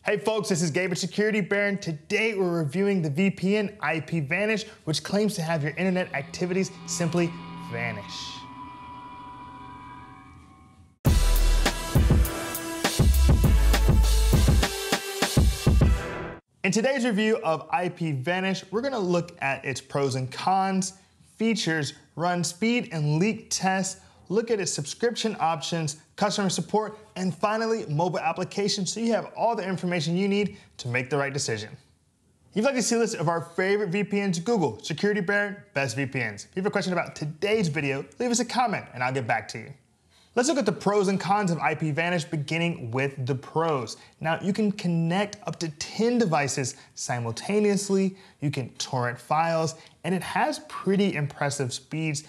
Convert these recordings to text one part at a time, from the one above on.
Hey folks, this is Gabe at Security Baron. Today we're reviewing the VPN IPVanish, which claims to have your internet activities simply vanish. In today's review of IPVanish, we're going to look at its pros and cons, features, run speed and leak tests, look at its subscription options, customer support, and finally, mobile applications, so you have all the information you need to make the right decision. If you'd like to see a list of our favorite VPNs, Google Security Baron Best VPNs. If you have a question about today's video, leave us a comment and I'll get back to you. Let's look at the pros and cons of IPVanish, beginning with the pros. Now, you can connect up to 10 devices simultaneously, you can torrent files, and it has pretty impressive speeds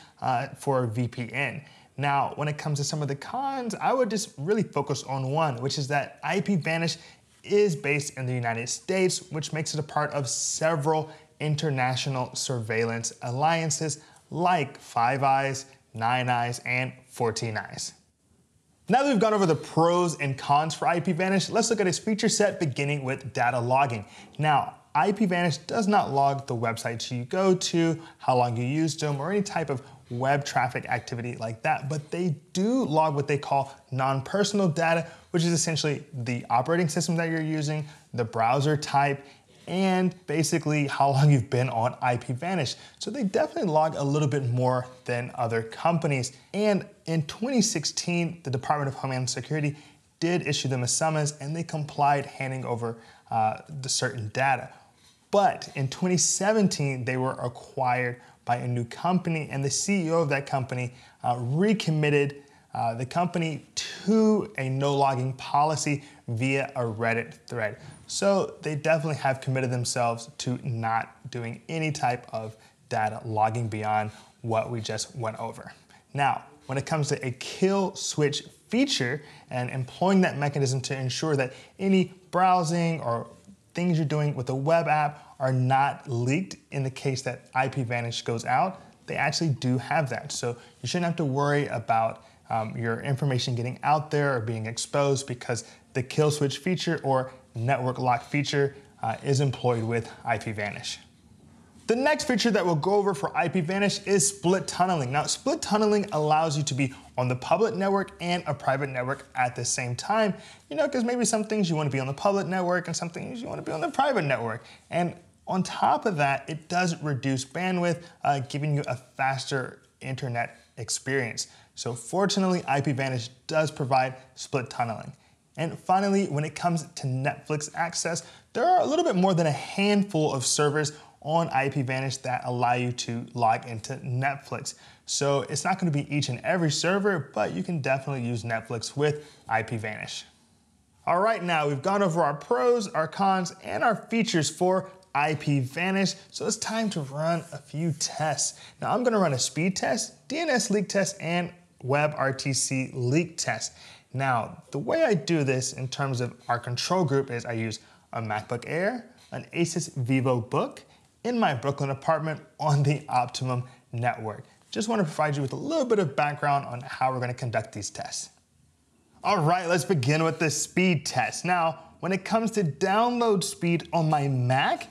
for a VPN. Now, when it comes to some of the cons, I would just really focus on one, which is that IPVanish is based in the United States, which makes it a part of several international surveillance alliances like Five Eyes, Nine Eyes, and 14 Eyes. Now that we've gone over the pros and cons for IPVanish, let's look at its feature set, beginning with data logging. Now, IPVanish does not log the websites you go to, how long you used them, or any type of web traffic activity like that, but they do log what they call non-personal data, which is essentially the operating system that you're using, the browser type, and basically how long you've been on IPVanish. So they definitely log a little bit more than other companies. And in 2016, the Department of Homeland Security did issue them a summons and they complied handing over the certain data. But in 2017, they were acquired by a new company, and the CEO of that company recommitted the company to a no logging policy via a Reddit thread. So they definitely have committed themselves to not doing any type of data logging beyond what we just went over. Now, when it comes to a kill switch feature and employing that mechanism to ensure that any browsing or things you're doing with a web app are not leaked in the case that IPVanish goes out, they actually do have that. So you shouldn't have to worry about your information getting out there or being exposed, because the kill switch feature or network lock feature is employed with IPVanish. The next feature that we'll go over for IPVanish is split tunneling. Now, split tunneling allows you to be on the public network and a private network at the same time, because maybe some things you want to be on the public network and some things you want to be on the private network. And on top of that, it does reduce bandwidth, giving you a faster internet experience. So fortunately, IPVanish does provide split tunneling. And finally, when it comes to Netflix access, there are a little bit more than a handful of servers on IPVanish that allow you to log into Netflix. So it's not going to be each and every server, but you can definitely use Netflix with IPVanish. All right, now we've gone over our pros, our cons, and our features for IPVanish, so it's time to run a few tests. Now I'm going to run a speed test, DNS leak test, and WebRTC leak test. Now, the way I do this in terms of our control group is I use a MacBook Air, an Asus VivoBook, in my Brooklyn apartment on the Optimum network. Just want to provide you with a little bit of background on how we're going to conduct these tests. All right, let's begin with the speed test. Now, when it comes to download speed on my Mac,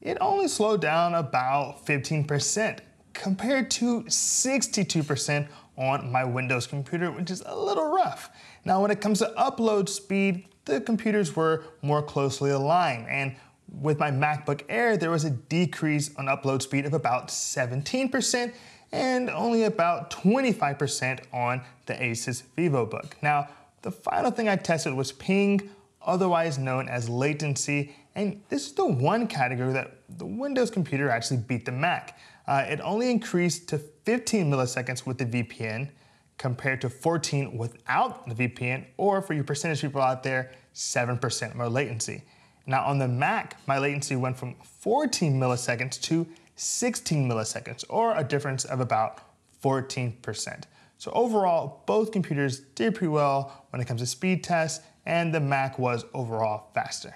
it only slowed down about 15% compared to 62% on my Windows computer, which is a little rough. Now, when it comes to upload speed, the computers were more closely aligned. And with my MacBook Air, there was a decrease on upload speed of about 17% and only about 25% on the Asus VivoBook. Now, the final thing I tested was ping, otherwise known as latency, and this is the one category that the Windows computer actually beat the Mac. It only increased to 15 milliseconds with the VPN compared to 14 without the VPN, or for you percentage people out there, 7% more latency. Now on the Mac, my latency went from 14 milliseconds to 16 milliseconds, or a difference of about 14%. So overall, both computers did pretty well when it comes to speed tests, and the Mac was overall faster.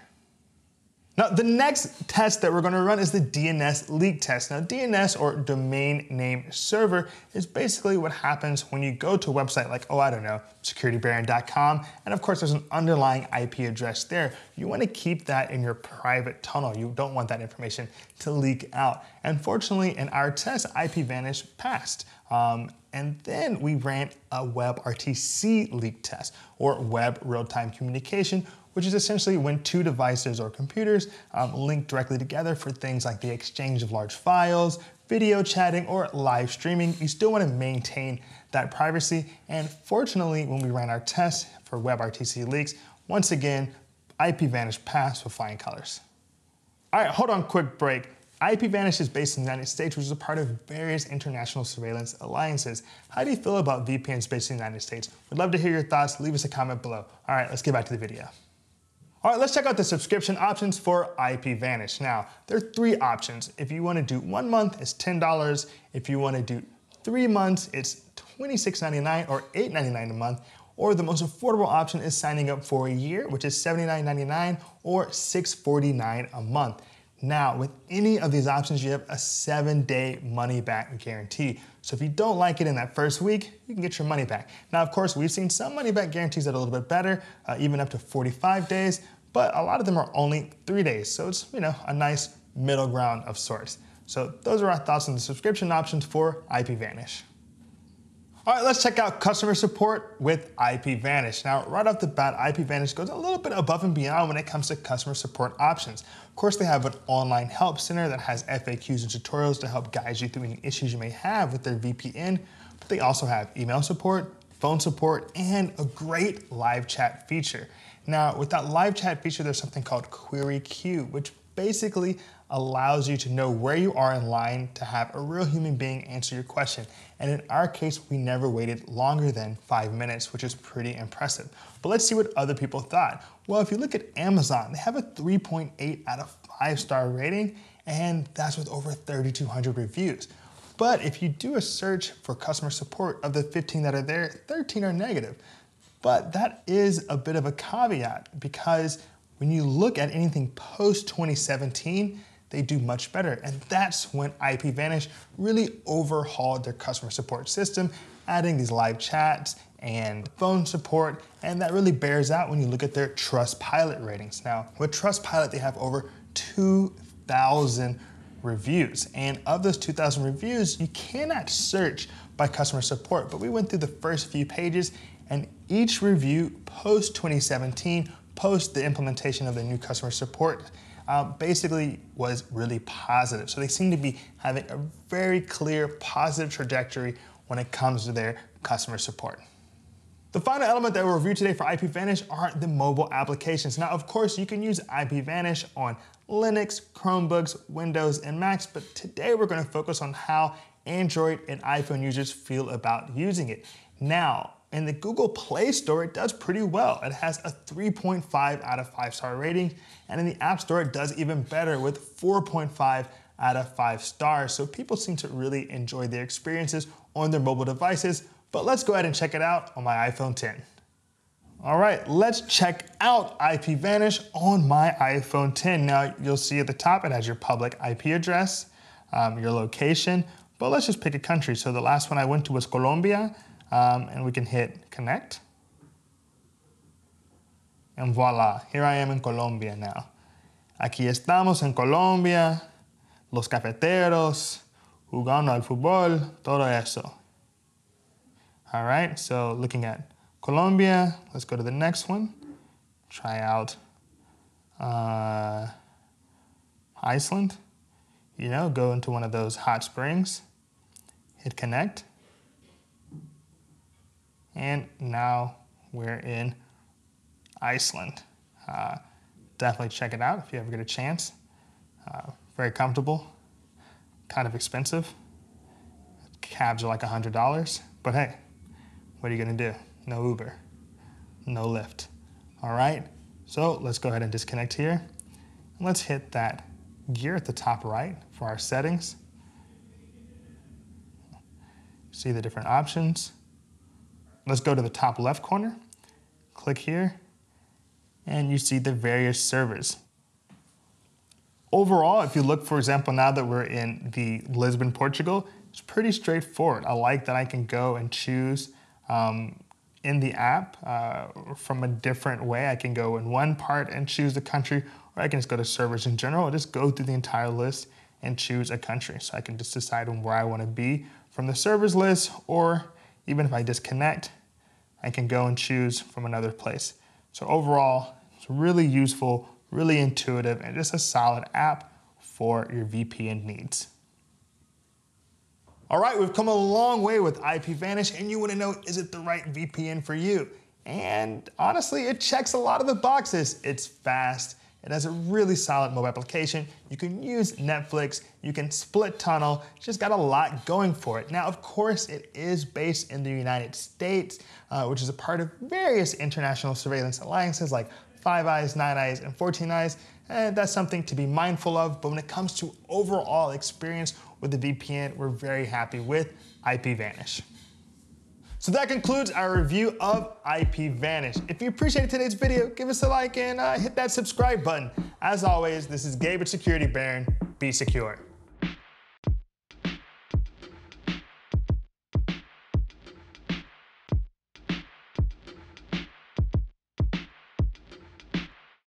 Now, the next test that we're going to run is the DNS leak test. Now, DNS, or domain name server, is basically what happens when you go to a website like, oh, I don't know, securitybaron.com, and of course there's an underlying IP address there. You want to keep that in your private tunnel. You don't want that information to leak out. And fortunately, in our test, IPVanish passed. And then we ran a WebRTC leak test, or web real-time communication, which is essentially when two devices or computers link directly together for things like the exchange of large files, video chatting, or live streaming. You still want to maintain that privacy. And fortunately, when we ran our test for WebRTC leaks, once again, IPVanish passed with flying colors. All right, hold on, quick break. IPVanish is based in the United States, which is a part of various international surveillance alliances. How do you feel about VPNs based in the United States? We'd love to hear your thoughts. Leave us a comment below. All right, let's get back to the video. All right, let's check out the subscription options for IPVanish. Now, there are 3 options. If you want to do 1 month, it's $10. If you want to do 3 months, it's $26.99 or $8.99 a month. Or the most affordable option is signing up for a year, which is $79.99 or $649 a month. Now, with any of these options, you have a 7-day money-back guarantee. So if you don't like it in that first week, you can get your money back. Now, of course, we've seen some money-back guarantees that are a little bit better, even up to 45 days, but a lot of them are only 3 days. So it's, a nice middle ground of sorts. So those are our thoughts on the subscription options for IPVanish. All right, let's check out customer support with IPVanish. Now, right off the bat, IPVanish goes a little bit above and beyond when it comes to customer support options. Of course, they have an online help center that has FAQs and tutorials to help guide you through any issues you may have with their VPN, but they also have email support, phone support, and a great live chat feature. Now, with that live chat feature, there's something called Query Queue, which basically allows you to know where you are in line to have a real human being answer your question. And in our case, we never waited longer than 5 minutes, which is pretty impressive. But let's see what other people thought. Well, if you look at Amazon, they have a 3.8 out of 5-star rating, and that's with over 3,200 reviews. But if you do a search for customer support, of the 15 that are there, 13 are negative. But that is a bit of a caveat, because when you look at anything post-2017, they do much better. And that's when IPVanish really overhauled their customer support system, adding these live chats and phone support. And that really bears out when you look at their Trustpilot ratings. Now, with Trustpilot, they have over 2,000 reviews. And of those 2,000 reviews, you cannot search by customer support. But we went through the first few pages, and each review post-2017, post the implementation of the new customer support, basically was really positive. So they seem to be having a very clear positive trajectory when it comes to their customer support. The final element that we'll review today for IPVanish are the mobile applications. Now, of course, you can use IPVanish on Linux, Chromebooks, Windows, and Macs, but today we're going to focus on how Android and iPhone users feel about using it. Now, in the Google Play Store, it does pretty well. It has a 3.5 out of 5-star rating, and in the App Store, it does even better with 4.5 out of 5 stars. So people seem to really enjoy their experiences on their mobile devices, but let's go ahead and check it out on my iPhone 10. All right, let's check out IPVanish on my iPhone 10. Now, you'll see at the top, it has your public IP address, your location, but let's just pick a country. So the last one I went to was Colombia. And we can hit connect. And voila, here I am in Colombia now. Aquí estamos en Colombia, los cafeteros, jugando al fútbol, todo eso. All right, so looking at Colombia, let's go to the next one. Try out Iceland. Go into one of those hot springs, hit connect. And now we're in Iceland. Definitely check it out if you ever get a chance. Very comfortable, kind of expensive. Cabs are like $100, but hey, what are you gonna do? No Uber, no Lyft. All right, so let's go ahead and disconnect here. And let's hit that gear at the top right for our settings. See the different options. Let's go to the top left corner, click here, and you see the various servers. Overall, if you look, for example, now that we're in the Lisbon, Portugal, it's pretty straightforward. I like that I can go and choose in the app from a different way. I can go in one part and choose the country, or I can just go to servers in general and just go through the entire list and choose a country. So I can just decide on where I want to be from the servers list, or even if I disconnect, I can go and choose from another place. So overall, it's really useful, really intuitive, and just a solid app for your VPN needs. All right, we've come a long way with IPVanish, and you want to know, is it the right VPN for you? And honestly, it checks a lot of the boxes. It's fast. It has a really solid mobile application. You can use Netflix, you can split tunnel, it's just got a lot going for it. Now, of course, it is based in the United States, which is a part of various international surveillance alliances like Five Eyes, Nine Eyes, and 14 Eyes, and that's something to be mindful of. But when it comes to overall experience with the VPN, we're very happy with IPVanish. So that concludes our review of IPVanish. If you appreciated today's video, give us a like and hit that subscribe button. As always, this is Gabe at Security Baron. Be secure.